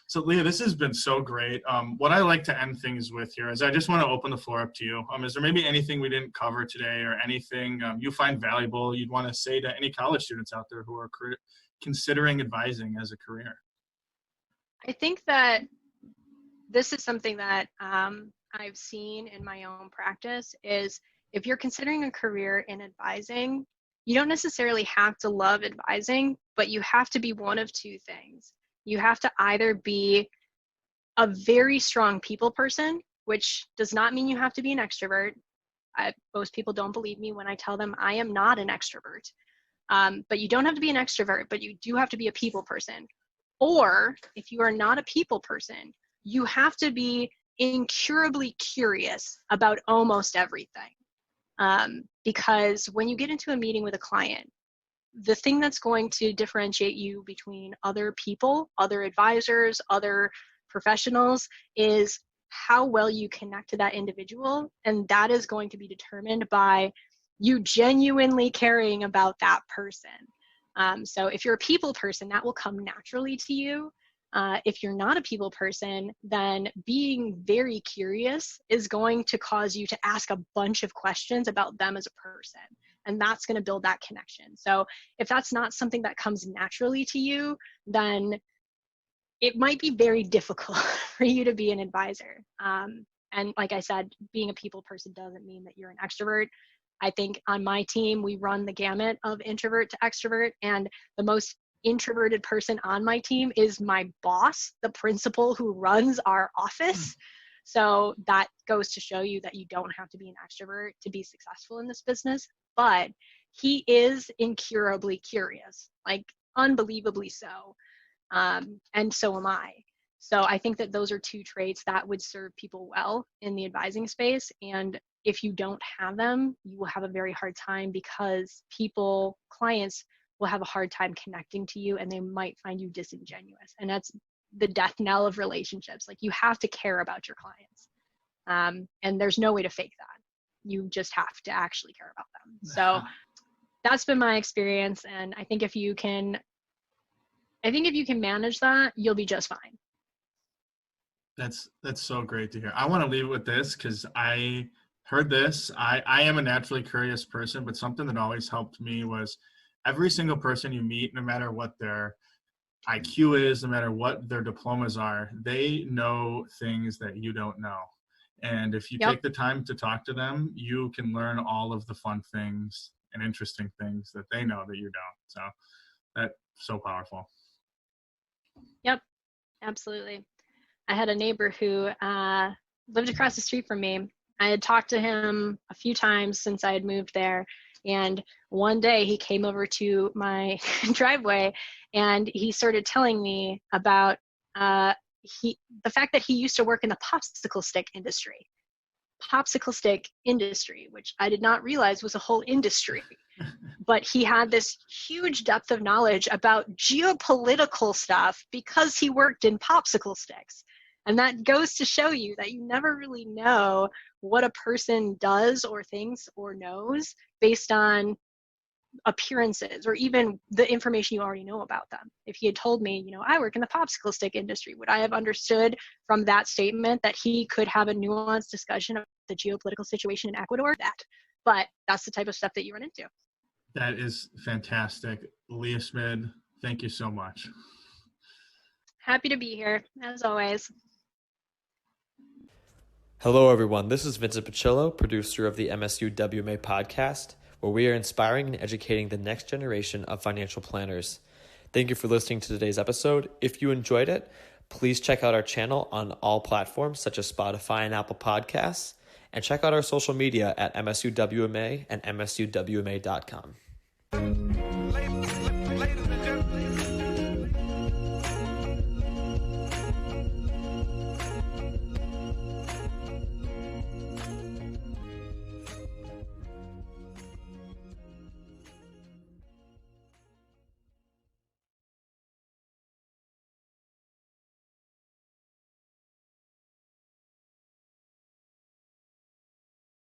So Leah, this has been so great. What I like to end things with here is I just want to open the floor up to you. Is there maybe anything we didn't cover today or anything you find valuable you'd want to say to any college students out there who are considering advising as a career? I think that this is something that I've seen in my own practice is if you're considering a career in advising, you don't necessarily have to love advising, but you have to be one of two things. You have to either be a very strong people person, which does not mean you have to be an extrovert. Most people don't believe me when I tell them I am not an extrovert. But you don't have to be an extrovert, but you do have to be a people person. Or if you are not a people person, you have to be incurably curious about almost everything. Because when you get into a meeting with a client, the thing that's going to differentiate you between other people, other advisors, other professionals is how well you connect to that individual. And that is going to be determined by you genuinely caring about that person. So if you're a people person, that will come naturally to you. If you're not a people person, then being very curious is going to cause you to ask a bunch of questions about them as a person. And that's going to build that connection. So if that's not something that comes naturally to you, then it might be very difficult for you to be an advisor. And like I said, being a people person doesn't mean that you're an extrovert. I think on my team, we run the gamut of introvert to extrovert, and the most introverted person on my team is my boss, the principal who runs our office. So that goes to show you that you don't have to be an extrovert to be successful in this business, but he is incurably curious, like unbelievably so. And so am I. So I think that those are two traits that would serve people well in the advising space. And if you don't have them, you will have a very hard time because clients will have a hard time connecting to you and they might find you disingenuous. And that's the death knell of relationships. Like you have to care about your clients. And there's no way to fake that. You just have to actually care about them. So that's been my experience. And I think if you can manage that, you'll be just fine. That's so great to hear. I want to leave it with this because I heard this. I am a naturally curious person, but something that always helped me was every single person you meet, no matter what their IQ is, no matter what their diplomas are, they know things that you don't know. And if you take the time to talk to them, you can learn all of the fun things and interesting things that they know that you don't. So that's so powerful. Yep, absolutely. I had a neighbor who lived across the street from me. I had talked to him a few times since I had moved there. And one day he came over to my driveway and he started telling me about the fact that he used to work in the popsicle stick industry, which I did not realize was a whole industry. But he had this huge depth of knowledge about geopolitical stuff because he worked in popsicle sticks. And that goes to show you that you never really know what a person does or thinks or knows based on appearances or even the information you already know about them. If he had told me, I work in the popsicle stick industry, would I have understood from that statement that he could have a nuanced discussion of the geopolitical situation in Ecuador? But that's the type of stuff that you run into. That is fantastic. Leah Schmid, thank you so much. Happy to be here, as always. Hello, everyone. This is Vincent Pacillo, producer of the MSU WMA podcast, where we are inspiring and educating the next generation of financial planners. Thank you for listening to today's episode. If you enjoyed it, please check out our channel on all platforms such as Spotify and Apple Podcasts, and check out our social media at MSU WMA and MSUWMA.com.